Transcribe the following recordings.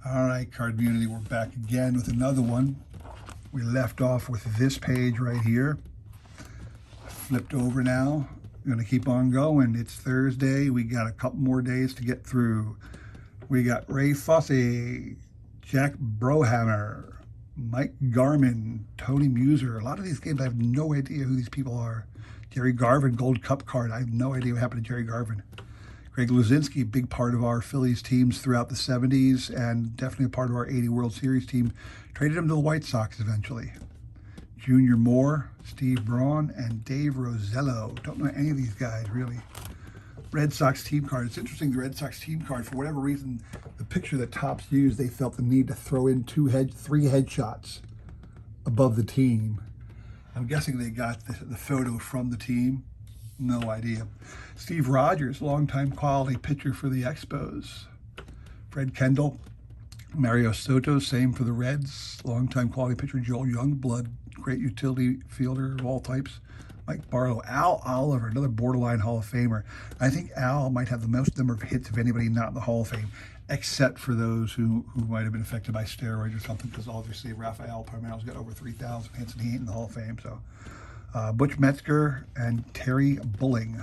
All right, Card Community, we're back again with another one. We left off with this page right here. Flipped over now. We're going to keep on going. It's Thursday. We got a couple more days to get through. We got Ray Fosse, Jack Brohammer, Mike Garman, Tony Muser. A lot of these games, I have no idea who these people are. Jerry Garvin, Gold Cup card. I have no idea what happened to Jerry Garvin. Greg Luzinski, big part of our Phillies teams throughout the 70s and definitely a part of our 80 World Series team. Traded him to the White Sox eventually. Junior Moore, Steve Braun, and Dave Rosello. Don't know any of these guys, really. Red Sox team card. It's interesting, the Red Sox team card, for whatever reason, the picture that Topps used, they felt the need to throw in three headshots above the team. I'm guessing they got the photo from the team. No idea. Steve Rogers, longtime quality pitcher for the Expos. Fred Kendall, Mario Soto, same for the Reds. Longtime quality pitcher Joel Youngblood, great utility fielder of all types. Mike Barlow. Al Oliver, another borderline Hall of Famer. I think Al might have the most number of hits of anybody not in the Hall of Fame, except for those who might have been affected by steroids or something, because obviously Rafael Palmeiro's got over 3,000 hits and he ain't in the Hall of Fame. So Butch Metzger and Terry Bulling.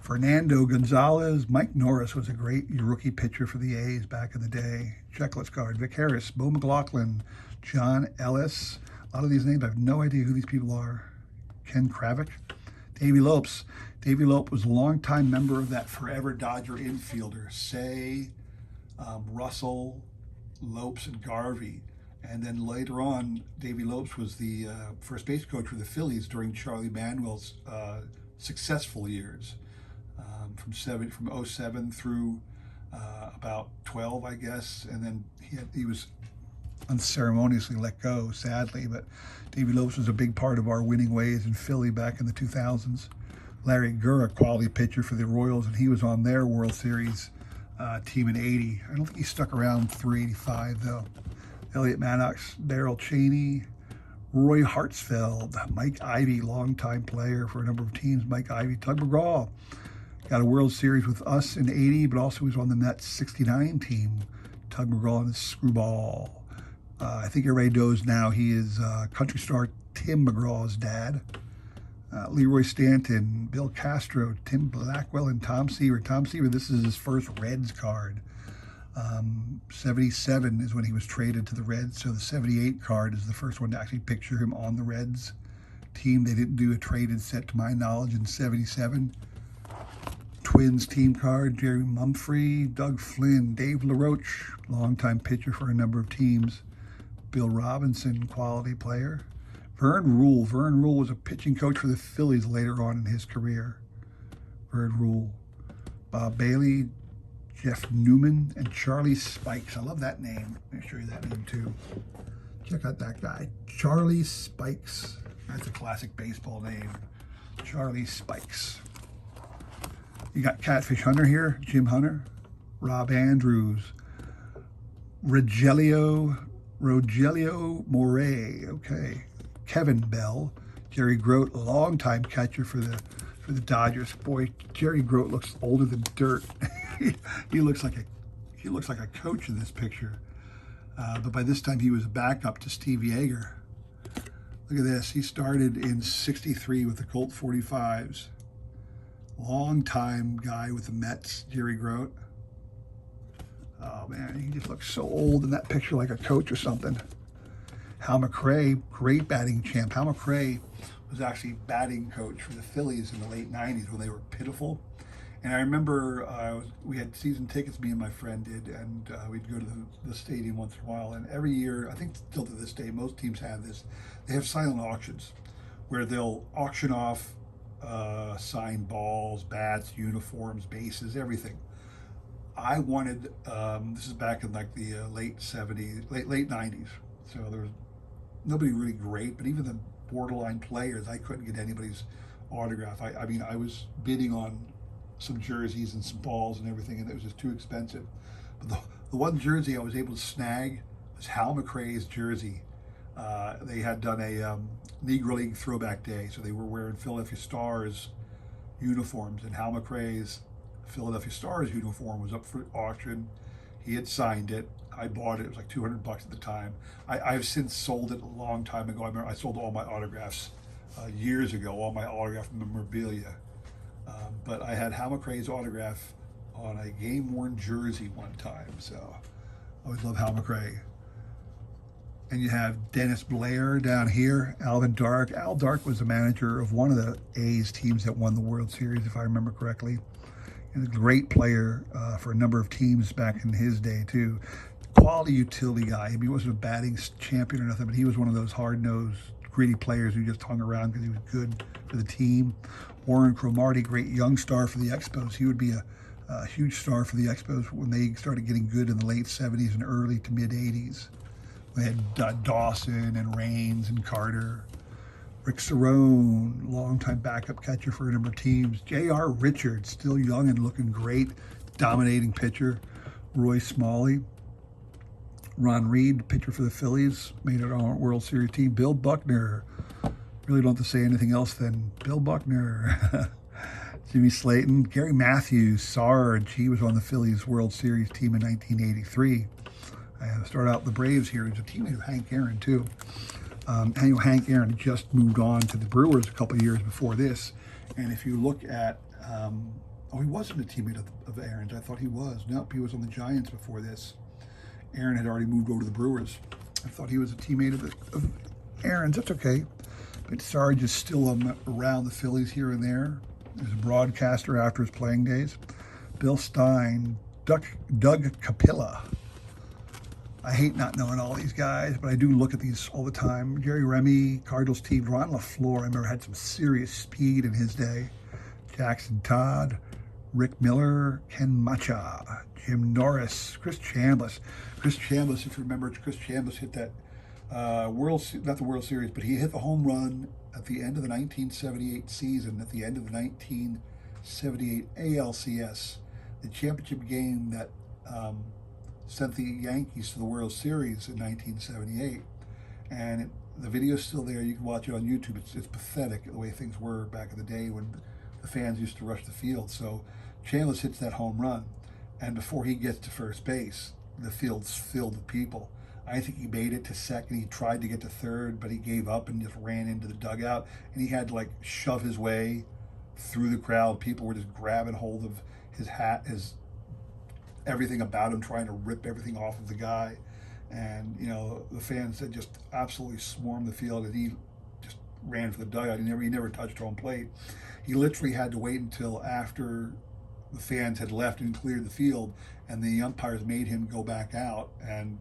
Fernando Gonzalez. Mike Norris was a great rookie pitcher for the A's back in the day. Checklist card. Vic Harris, Bo McLaughlin, John Ellis. A lot of these names, I have no idea who these people are. Ken Kravik. Davey Lopes. Davey Lopes was a longtime member of that forever Dodger infielder. Say, Russell, Lopes, and Garvey. And then later on, Davey Lopes was the first base coach for the Phillies during Charlie Manuel's successful years, from 07 through about 12, I guess. And then he was unceremoniously let go, sadly. But Davey Lopes was a big part of our winning ways in Philly back in the 2000s. Larry Gurr, a quality pitcher for the Royals, and he was on their World Series team in '80. I don't think he stuck around through '85, though. Elliot Maddox, Darrell Chaney, Roy Hartsfeld, Mike Ivey, longtime player for a number of teams. Mike Ivey, Tug McGraw, got a World Series with us in '80, but also was on the Mets '69 team. Tug McGraw and his screwball. I think everybody knows now he is country star Tim McGraw's dad. Leroy Stanton, Bill Castro, Tim Blackwell, and Tom Seaver. Tom Seaver, this is his first Reds card. 77 is when he was traded to the Reds, so the 78 card is the first one to actually picture him on the Reds team. They didn't do a traded set, to my knowledge, in 77. Twins team card, Jerry Mumphrey, Doug Flynn, Dave LaRoche, longtime pitcher for a number of teams. Bill Robinson, quality player. Vern Rule. Vern Rule was a pitching coach for the Phillies later on in his career. Vern Rule. Bob Bailey, Jeff Newman, and Charlie Spikes. I love that name. Let me show you that name too. Check out that guy, Charlie Spikes. That's a classic baseball name, Charlie Spikes. You got Catfish Hunter here, Jim Hunter, Rob Andrews, Rogelio Moret, okay. Kevin Bell, Jerry Grote, longtime catcher for the Dodgers. Boy, Jerry Grote looks older than dirt. he looks like a coach in this picture. But by this time he was a backup to Steve Yeager. Look at this. He started in '63 with the Colt 45s. Long-time guy with the Mets, Jerry Grote. Oh man, he just looks so old in that picture, like a coach or something. Hal McRae, great batting champ. Hal McRae was actually batting coach for the Phillies in the late '90s when they were pitiful. And I remember we had season tickets, me and my friend did, and we'd go to the stadium once in a while. And every year, I think still to this day, most teams have this. They have silent auctions where they'll auction off signed balls, bats, uniforms, bases, everything. I wanted, this is back in like the late '90s. So there was nobody really great, but even the borderline players, I couldn't get anybody's autograph. I mean, I was bidding on some jerseys and some balls and everything, and it was just too expensive. But the one jersey I was able to snag was Hal McRae's jersey. They had done a Negro League throwback day, so they were wearing Philadelphia Stars uniforms, and Hal McRae's Philadelphia Stars uniform was up for auction. He had signed it. I bought it. It was like $200 at the time. I've since sold it a long time ago. I remember I sold all my autographs years ago, all my autograph memorabilia. But I had Hal McRae's autograph on a game-worn jersey one time. So I always love Hal McRae. And you have Dennis Blair down here, Alvin Dark. Al Dark was the manager of one of the A's teams that won the World Series, if I remember correctly. And a great player for a number of teams back in his day, too. Quality utility guy. I mean, he wasn't a batting champion or nothing, but he was one of those hard-nosed, gritty players who just hung around because he was good for the team. Warren Cromartie, great young star for the Expos. He would be a huge star for the Expos when they started getting good in the late 70s and early to mid-80s. We had Dawson and Raines and Carter. Rick Cerrone, longtime backup catcher for a number of teams. J.R. Richards, still young and looking great, dominating pitcher. Roy Smalley. Ron Reed, pitcher for the Phillies, made it on our World Series team. Bill Buckner. Really don't have to say anything else than Bill Buckner. Jimmy Slayton. Gary Matthews, Sarge. He was on the Phillies World Series team in 1983. I started out the Braves here. He was a teammate of Hank Aaron, too. Hank Aaron just moved on to the Brewers a couple of years before this. And if you look at, he wasn't a teammate of Aaron's. I thought he was. Nope, he was on the Giants before this. Aaron had already moved over to the Brewers. I thought he was a teammate of Aaron's. That's okay. But Sarge is still around the Phillies here and there. He was a broadcaster after his playing days. Bill Stein, Doug Capilla. I hate not knowing all these guys, but I do look at these all the time. Jerry Remy, Cardinals team. Ron LaFleur, I remember, had some serious speed in his day. Jackson Todd, Rick Miller, Ken Macha, Jim Norris, Chris Chambliss. Chris Chambliss, if you remember, Chris Chambliss hit that not the World Series, but he hit the home run at the end of the 1978 season, at the end of the 1978 ALCS, the championship game that sent the Yankees to the World Series in 1978. And the video's still there. You can watch it on YouTube. It's pathetic the way things were back in the day when the fans used to rush the field. So Chambliss hits that home run, and before he gets to first base, the field's filled with people. I think he made it to second. He tried to get to third, but he gave up and just ran into the dugout. And he had to like shove his way through the crowd. People were just grabbing hold of his hat, his everything about him, trying to rip everything off of the guy. And, you know, the fans had just absolutely swarmed the field, and he just ran for the dugout. He never touched home plate. He literally had to wait until after the fans had left and cleared the field, and the umpires made him go back out and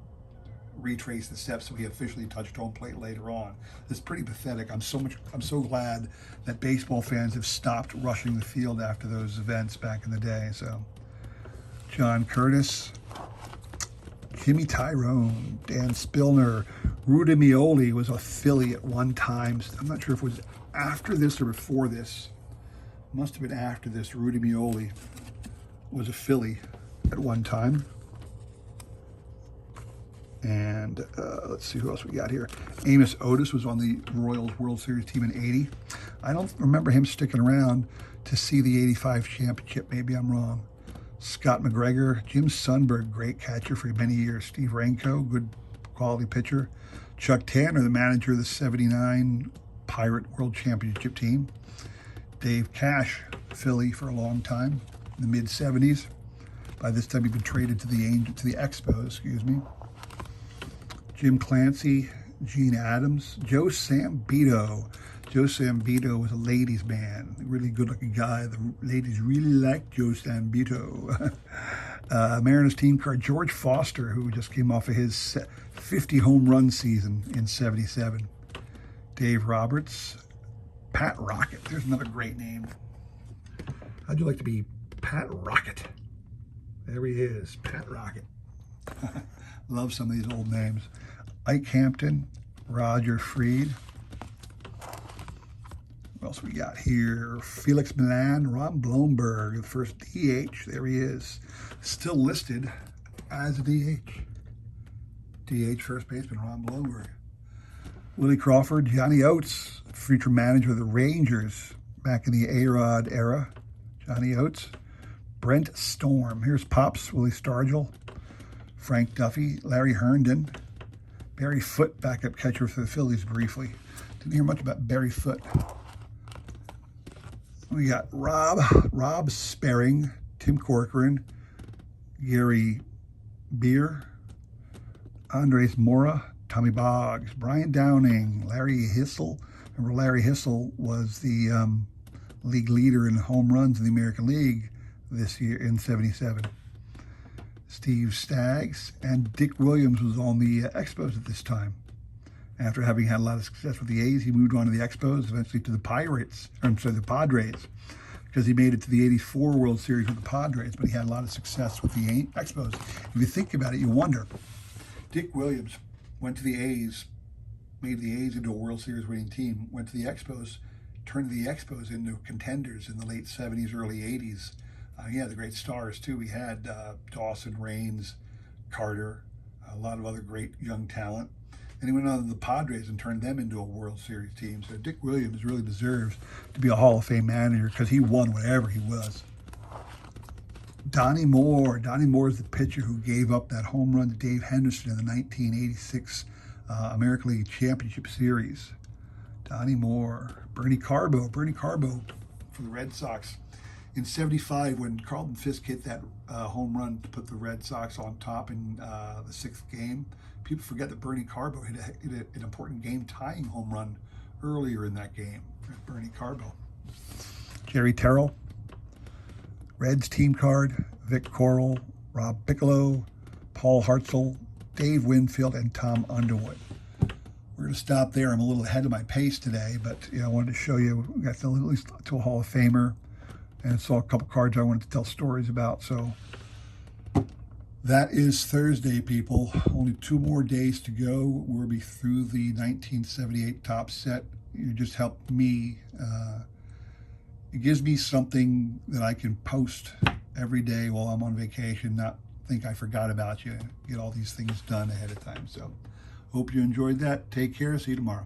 retrace the steps so he officially touched home plate later on. It's pretty pathetic. I'm so glad that baseball fans have stopped rushing the field after those events back in the day. So John Curtis, Jimmy Tyrone, Dan Spillner, Rudy Mioli was a Philly at one time. I'm not sure if it was after this or before this. Must have been after this. Rudy Mioli was a Philly at one time. And let's see who else we got here. Amos Otis was on the Royals World Series team in '80. I don't remember him sticking around to see the '85 championship. Maybe I'm wrong. Scott McGregor, Jim Sundberg, great catcher for many years. Steve Rainco, good quality pitcher. Chuck Tanner, the manager of the '79 Pirate World Championship team. Dave Cash, Philly for a long time, in the mid-'70s. By this time, he'd been traded to the Expos, excuse me. Jim Clancy, Gene Adams, Joe Sambito. Joe Sambito was a ladies' man, a really good-looking guy. The ladies really liked Joe Sambito. Mariners team card, George Foster, who just came off of his 50 home run season in '77. Dave Roberts, Pat Rocket. There's another great name. How'd you like to be Pat Rocket? There he is, Pat Rocket. Love some of these old names. Ike Hampton, Roger Freed. What else we got here? Felix Milan, Ron Blomberg, the first DH. There he is. Still listed as a DH. DH first baseman, Ron Blomberg. Willie Crawford, Johnny Oates, future manager of the Rangers back in the A-Rod era. Johnny Oates. Brent Storm. Here's Pops, Willie Stargell. Frank Duffy, Larry Herndon, Barry Foote, backup catcher for the Phillies briefly. Didn't hear much about Barry Foote. We got Rob Sperring, Tim Corcoran, Gary Beer, Andres Mora, Tommy Boggs, Brian Downing, Larry Hissel. Remember, Larry Hissel was the league leader in home runs in the American League this year in '77. Steve Staggs, and Dick Williams was on the Expos at this time. After having had a lot of success with the A's, he moved on to the Expos, eventually to the the Padres, because he made it to the '84 World Series with the Padres, but he had a lot of success with the Expos. If you think about it, you wonder. Dick Williams went to the A's, made the A's into a World Series winning team, went to the Expos, turned the Expos into contenders in the late '70s, early '80s. He had the great stars, too. He had Dawson, Raines, Carter, a lot of other great young talent. And he went on to the Padres and turned them into a World Series team. So Dick Williams really deserves to be a Hall of Fame manager because he won whatever he was. Donnie Moore. Donnie Moore is the pitcher who gave up that home run to Dave Henderson in the 1986 American League Championship Series. Donnie Moore. Bernie Carbo. Bernie Carbo for the Red Sox. In '75, when Carlton Fisk hit that home run to put the Red Sox on top in the 6th game, people forget that Bernie Carbo hit an important game-tying home run earlier in that game. Bernie Carbo. Jerry Terrell, Reds team card, Vic Coral, Rob Bigelow, Paul Hartzell, Dave Winfield, and Tom Underwood. We're going to stop there. I'm a little ahead of my pace today, but I wanted to show you we got at least to a Hall of Famer, and saw a couple cards I wanted to tell stories about. So that is Thursday, people. Only 2 more days to go. We'll be through the 1978 top set. You just helped me. It gives me something that I can post every day while I'm on vacation, not think I forgot about you, get all these things done ahead of time. So hope you enjoyed that. Take care. See you tomorrow.